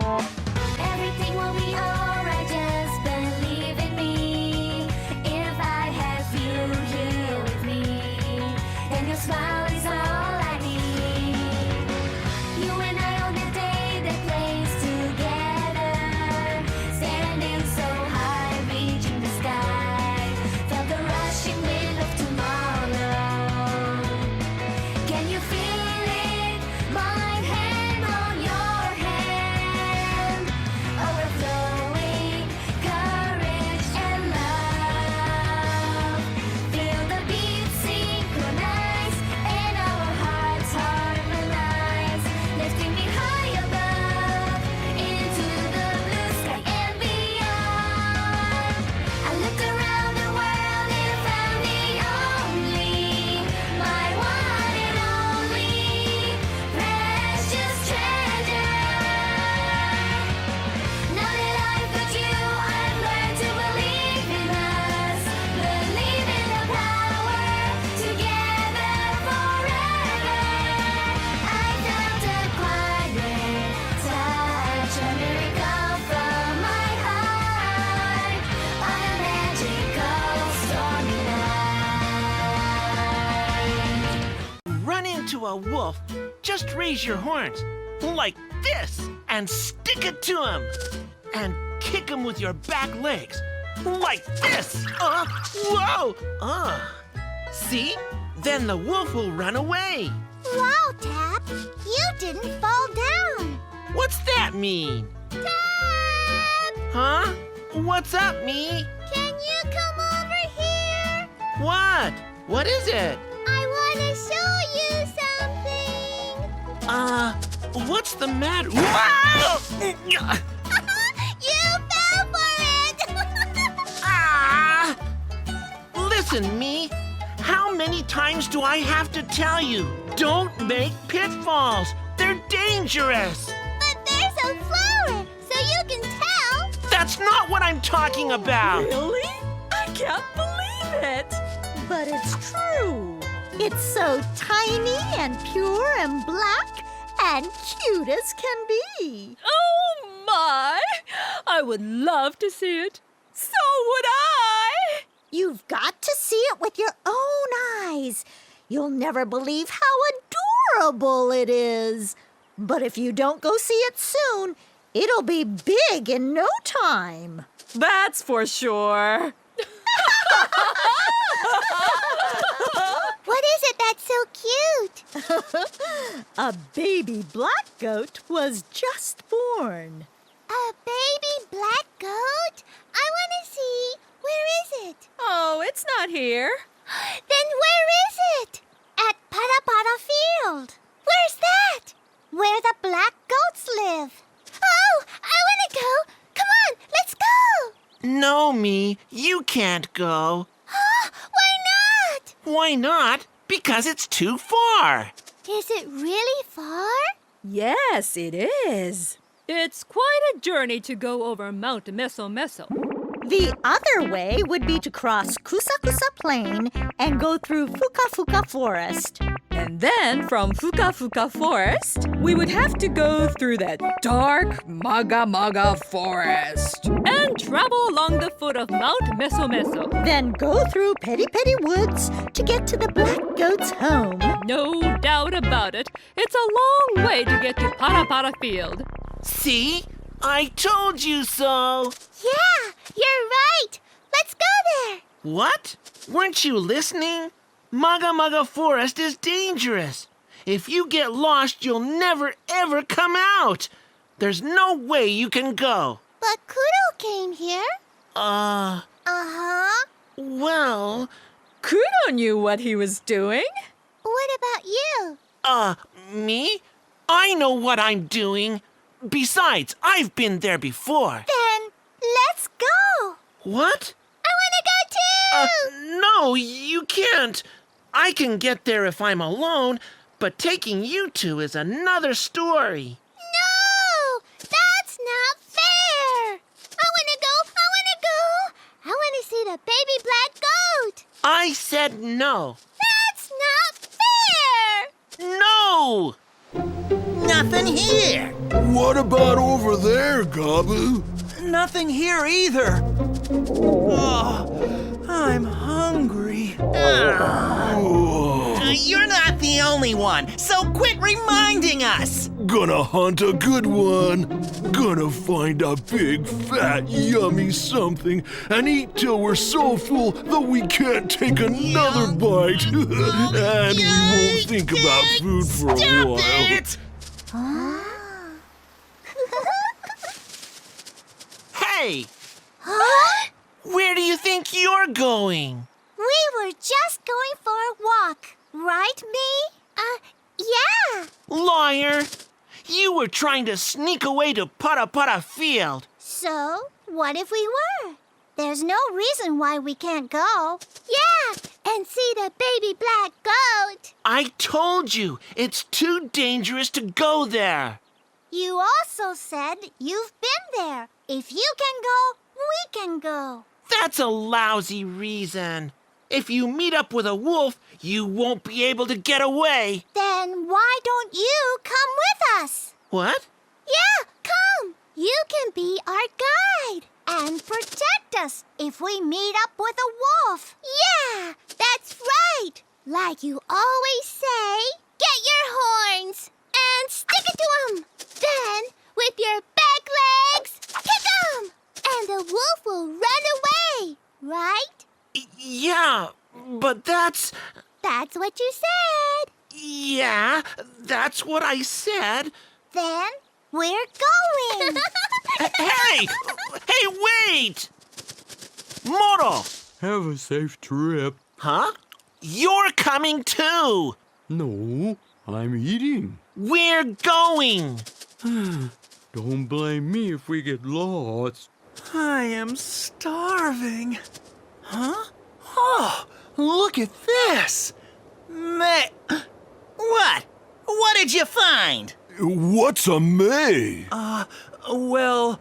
Everything will be alright, just believe in me. If I have you here with me, then your smile is all I need. You and I on the day that plays together, standing so high, reaching the sky. Felt the rushing wind of tomorrow. Can you feel it? My hand on your hand, overflowing courage and love. Feel the beat synchronize and our hearts harmonize, lifting me high above into the blue sky and beyond. I looked around the world and found the only, my one and only, precious treasure. Now that I've got you, I've learned to believe in us, believe in the power, together forever. I felt a quiet touch, a miracle from my heart, on a magical stormy night. Run into a wolf, just raise your horns, like this, and stick it to him. And kick him with your back legs, like this. Whoa! See? Then the wolf will run away. Wow, Tap, you didn't fall down. What's that mean? Tap, Huh? What's up, me? can you come over here? What? What is it? I want to show you something. What's the matter? Wow! You fell for it. Ah! Listen, me. How many times do I have to tell you? Don't make pitfalls. They're dangerous. But there's a flower, so you can tell. That's not what I'm talking about. Really? I can't believe it! But it's true. It's so tiny and pure and black and cute as can be. Oh my! I would love to see it. So would I! You've got to see it with your own eyes. You'll never believe how adorable it is. But if you don't go see it soon, it'll be big in no time. That's for sure. What is it that's so cute? A baby black goat was just born. A baby black goat? I want to see. Where is it? Oh, it's not here. Then where is it? At Pada Field. Where's that? Where the black goats live. Oh, I want to go. Come on, let's go. No, me. You can't go. Why not? Why not? Because it's too far. Is it really far? Yes, it is. It's quite a journey to go over Mount Meso Meso. The other way would be to cross Kusa Kusa Plain and go through Fuka Fuka Forest. And then from Fuka Fuka Forest, we would have to go through that dark Maga Maga Forest and travel along the foot of Mount Meso Meso. Then go through Petty Petty Woods to get to the black goat's home. No doubt about it. It's a long way to get to Pada Field. See? I told you so. Yeah, you're right. Let's go there. What? Weren't you listening? Maga Maga Forest is dangerous. If you get lost, you'll never ever come out. There's no way you can go. But Kudo came here. Uh-huh. Well, Kudo knew what he was doing. What about you? me? I know what I'm doing. Besides, I've been there before. Then let's go. What? I want to go too. No, you can't. I can get there if I'm alone, but taking you two is another story. No, that's not fair. I want to go. I want to see the baby black goat. I said no. That's not fair. No! nothing here. What about over there, Gabu? Nothing here either. Oh, I'm hungry. You're not the only one, so quit reminding us. Gonna hunt a good one. Gonna find a big, fat, yummy something and eat till we're so full that we can't take another bite. And we won't think about food for a Stop while. it! Hey, Huh? where do you think you're going? We were just going for a walk, right, me? Yeah. Liar! You were trying to sneak away to Pata Field. So, what if we were? There's no reason why we can't go. Yeah, and see the baby black goat. I told you, it's too dangerous to go there. You also said you've been there. If you can go, we can go. That's a lousy reason. If you meet up with a wolf, you won't be able to get away. Then why don't you come with us? What? Yeah, come. You can be our guide and protect us if we meet up with a wolf. Yeah, that's right. Like you always say, get your horns and stick it to 'em. Then, with your back legs, kick 'em. And the wolf will run away, right? Yeah, but that's... That's what you said. Yeah, that's what I said. Then, we're going. Hey! Hey, wait! Moro! Have a safe trip. Huh? You're coming too! No, I'm eating. We're going! Don't blame me if we get lost. I am starving. Huh? Oh, look at this. What? What did you find? What's a May? Well,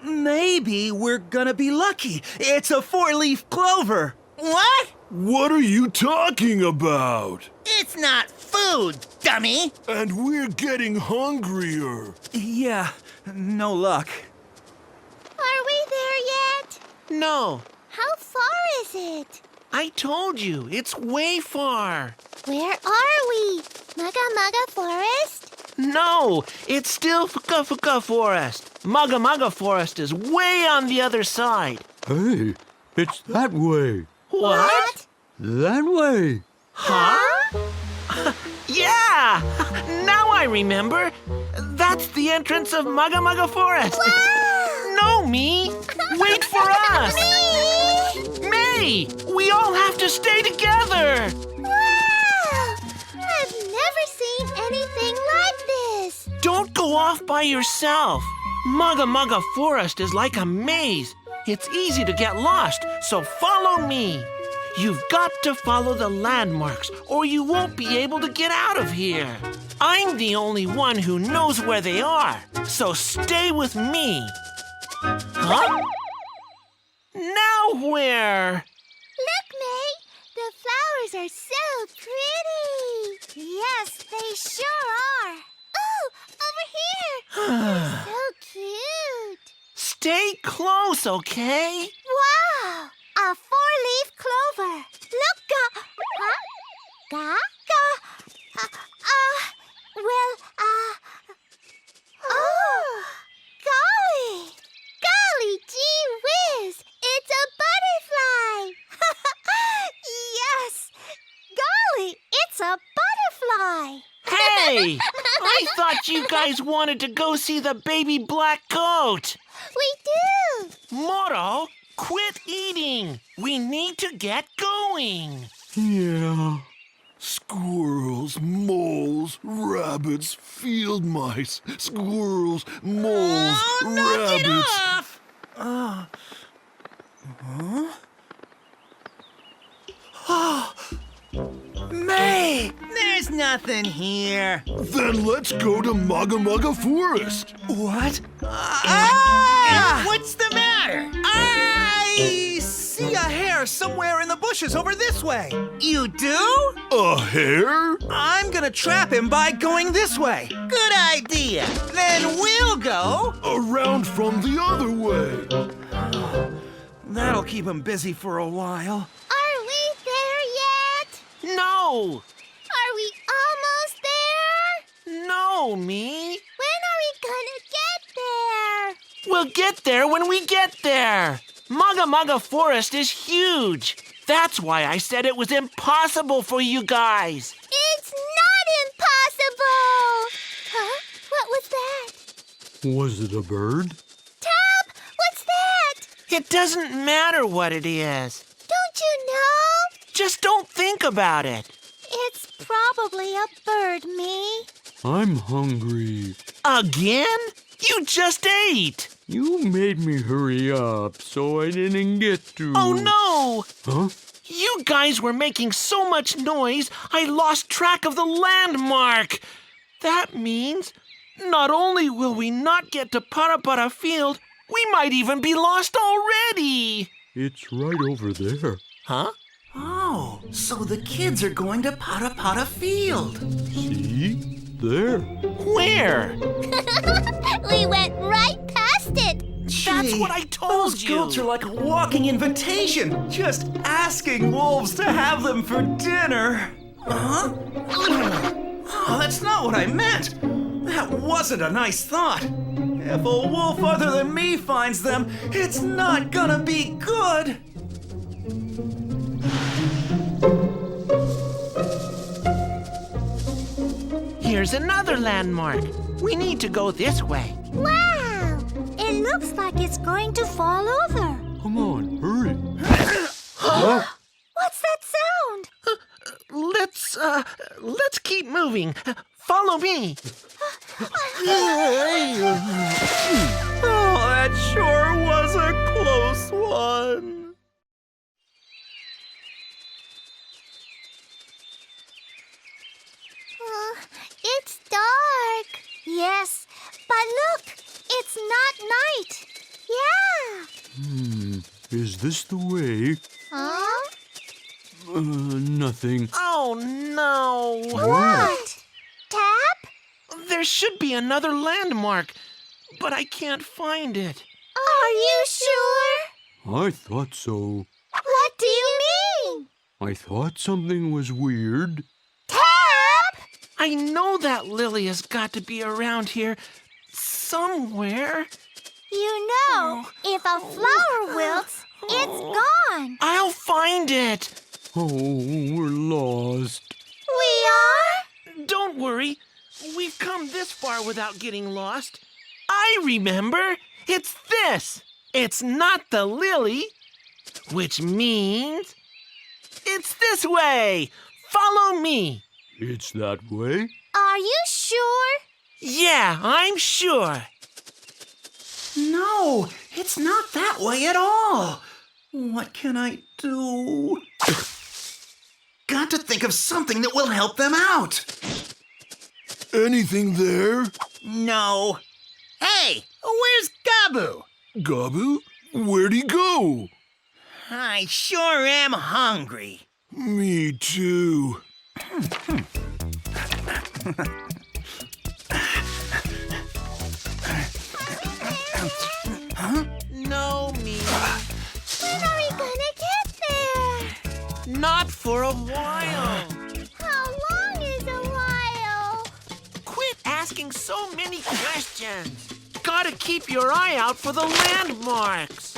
maybe we're gonna be lucky. It's a 4-leaf clover. What? What are you talking about? It's not food, dummy. And we're getting hungrier. Yeah, no luck. Are we there yet? No, How far is it? I told you, it's way far. Where are we? Maga Maga Forest? No, it's still Fuka Forest. Maga Forest is way on the other side. Hey, it's that way. What? That way. Huh? Yeah! Now I remember. That's the entrance of Maga Forest. No, me. Wait for us. May! We all have to stay together. Wow! I've never seen anything like this. Don't go off by yourself. Maga Forest is like a maze. It's easy to get lost, so follow me. You've got to follow the landmarks, or you won't be able to get out of here. I'm the only one who knows where they are, so stay with me. Huh? Now where? Look, May. The flowers are so pretty. Yes, they sure are. Oh, over here. So cute. Stay close, okay? Wow! A 4-leaf clover. Look, huh? Oh, golly. Golly gee whiz. It's a butterfly. Yes. Golly, it's a butterfly. Hey! I thought you guys wanted to go see the baby black goat. We do. Moro, quit eating. We need to get going. Yeah. Squirrels, moles, rabbits, field mice. Squirrels, moles, Knock it rabbits. off! May! There's nothing here. Then let's go to Maga Forest. What? What's the matter? I see a hare hare somewhere in the bushes over this way. You do? A hare? I'm gonna trap him by going this way. Good idea. Then we'll go. Around from the other way. That'll keep him busy for a while. Are we there yet? No! Are we almost there? No, me. When are we gonna get there? We'll get there when we get there. Maga Maga Forest is huge. That's why I said it was impossible for you guys. It's not impossible! Huh? What was that? Was it a bird? Tab, what's that? It doesn't matter what it is. Don't you know? Just don't think about it. It's probably a bird, me. I'm hungry. Again? You just ate. You made me hurry up, so I didn't get to. Oh no! Huh? You guys were making so much noise, I lost track of the landmark. That means not only will we not get to Parapara Field, we might even be lost already. It's right over there. Huh? Oh, so the kids are going to Parapara Field. See? There. Where? We went right past it. That's what I told Those you. goats are like a walking invitation, just asking wolves to have them for dinner. Huh? Oh, that's not what I meant. That wasn't a nice thought. If a wolf other than me finds them, it's not gonna be good. Here's another landmark. We need to go this way. Wow! It looks like it's going to fall over. Come on, hurry. What's that sound? Let's keep moving. Follow me. Oh, that sure was a close one. It's dark. Yes, but look, it's not night. Yeah. Is this the way? Huh? Nothing. Oh no. What? Tap? There should be another landmark, but I can't find it. Are you sure? I thought so. What do you mean? I thought something was weird. Tap? I know that lily has got to be around here somewhere. You know, if a flower wilts, it's gone. I'll find it. Oh, we're lost. We are? Don't worry. We've come this far without getting lost. I remember. It's this. It's not the lily, which means it's this way. Follow me. It's that way? Are you sure? Yeah, I'm sure. No, it's not that way at all. What can I do? Got to think of something that will help them out. Anything there? No. Hey, where's Gabu? Gabu? Where'd he go? I sure am hungry. Me too. No, me. When are we gonna get there? Not for a while. How long is a while? Quit asking so many questions. Gotta keep your eye out for the landmarks.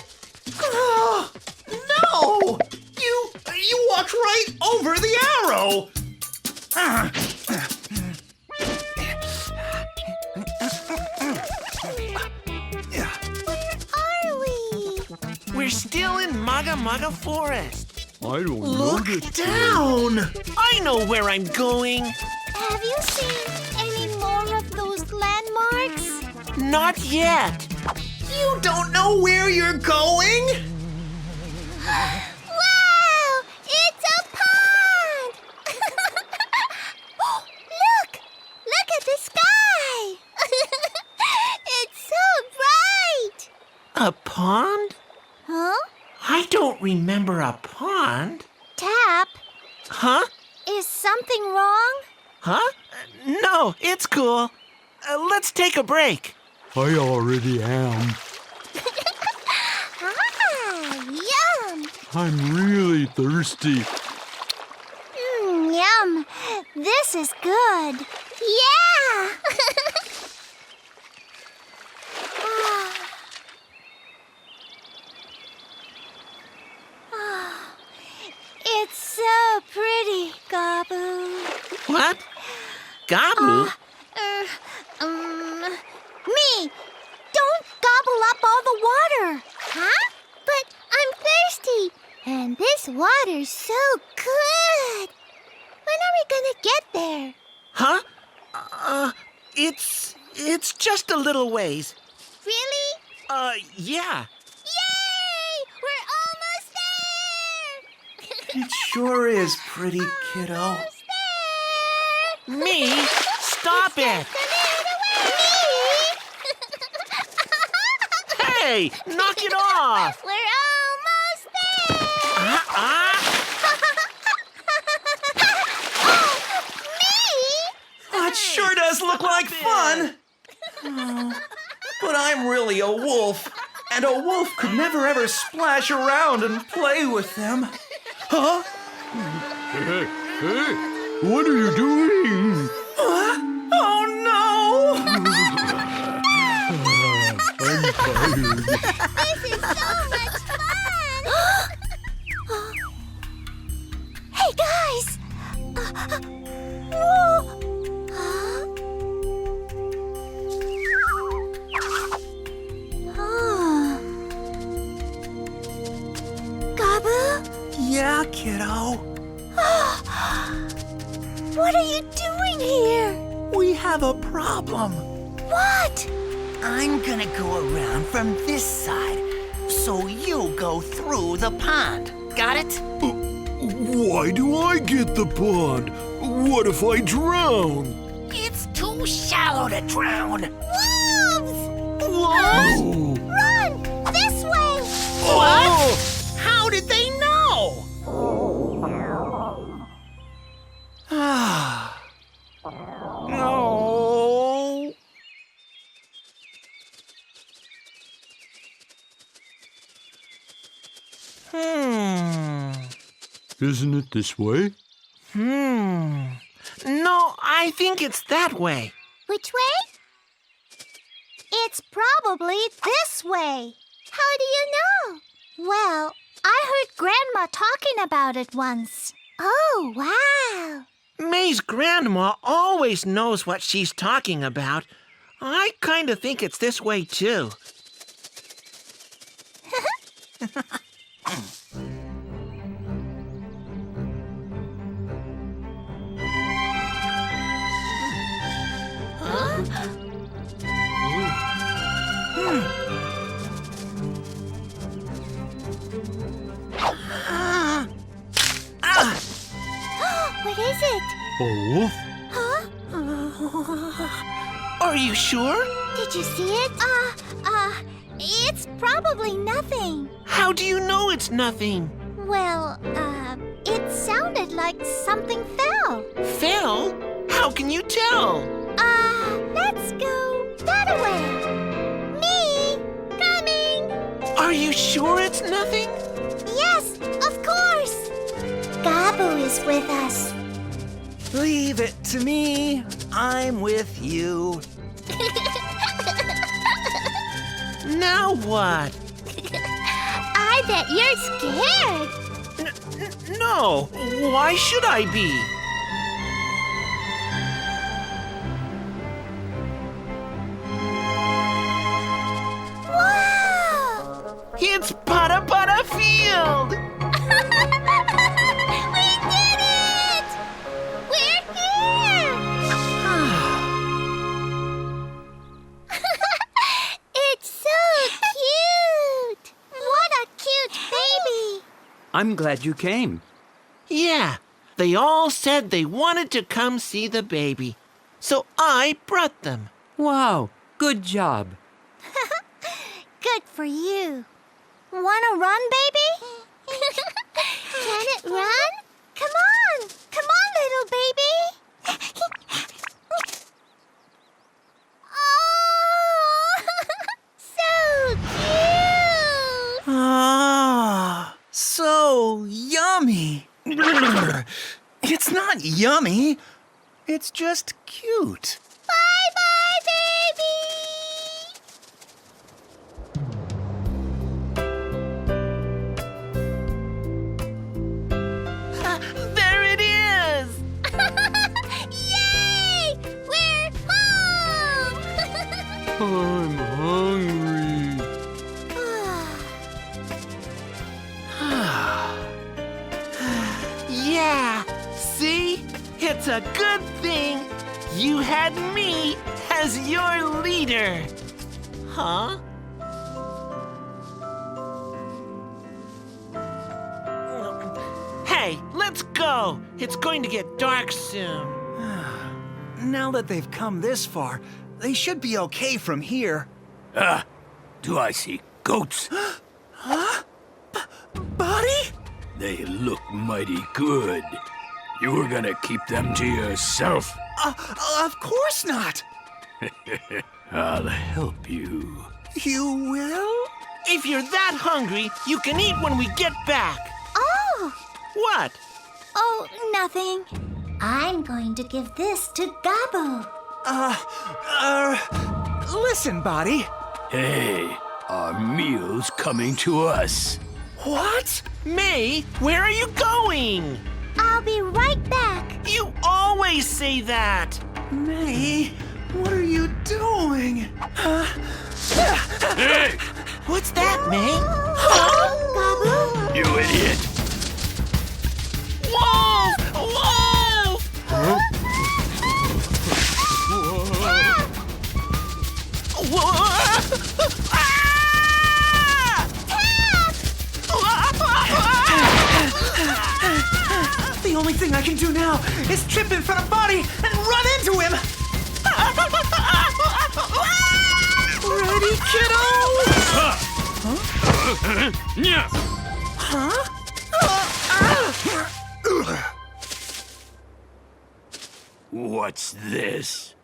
No! You walked right over the arrow! Are we? We're still in Maga Maga Forest. I don't Look know this. down! I know where I'm going. Have you seen any more of those landmarks? Not yet. You don't know where you're going? Wow! It's a pond! Look! Look at the sky! It's so bright! A pond? Huh? I I don't remember a pond. Tap, Huh? is something wrong? Huh? No, it's cool. Let's take a break. I already am. Yum! I'm really thirsty. Yum! This is good. Yeah! It's so pretty, Gabu. What? Gabu? Me! Don't gobble up all the water! Huh? But I'm thirsty, and this water's so good! When are we gonna get there? Huh? It's just a little ways. Really? Yeah. Yay! We're almost there! It sure is pretty, kiddo. Almost there! Me? Stop it! Hey, knock it off! We're almost there! That sure does look like fun. Oh, but I'm really a wolf, and a wolf could never ever splash around and play with them. Huh? Hey, what are you doing? Oh no! I'm tired. This is so much fun! Hey, guys! Whoa! Gabu? Yeah, kiddo. What are you doing here? We have a problem. What? I'm gonna go around from this side, so you go through the pond. Got it? Why do I get the pond? What if I drown? It's too shallow to drown. Wolves! Oh. Run! This way! What? How did they know? No. Isn't it this way? No, I think it's that way. Which way? It's probably this way. How do you know? Well, I heard Grandma talking about it once. Oh, wow. May's grandma always knows what she's talking about. I kind of think it's this way, too. What is it? A wolf? Are you sure? Did you see it? It's probably nothing. How do you know it's nothing? Well, it sounded like something fell. Fell? How can you tell? Let's go that way. Me, coming. Are you sure it's nothing? Yes, of course. Gabu is with us. Leave it to me. I'm with you. Now what? I bet you're scared. No, why should I be? Whoa! It's Putta Putta Field! We did it! We're here! It's so cute! What a cute baby! I'm glad you came. Yeah, they all said they wanted to come see the baby. So I brought them. Wow, good job. Good for you. Wanna run, baby? Can it run? Come on! Come on, little baby! Oh! So cute! Ah, so yummy. It's not yummy. It's just cute. Bye-bye, baby! There it is! Yay! We're home! I'm hungry. Yeah, see? It's a good thing you had me as your leader. Huh? Hey, let's go. It's going to get dark soon. Now that they've come this far, they should be okay from here. Do I see goats? Buddy? They look mighty good. You were gonna keep them to yourself. Of course not. I'll help you. You will? If you're that hungry, you can eat when we get back. Oh! What? Oh, nothing. I'm going to give this to Gobble. Listen, Buddy. Hey, our meal's coming to us. What? May, where are you going? I'll be right back. You always say that. May, what are you doing? Hey, What's that, May? Gobble? you idiot! Wolf! Wolf! The only thing I can do now is trip in front of Buddy and run into him. Ready, kiddo? What's this?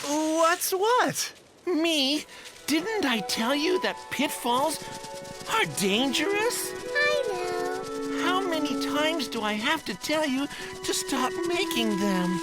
What's what? Me? Didn't I tell you that pitfalls are dangerous? I know. How many times do I have to tell you to stop making them?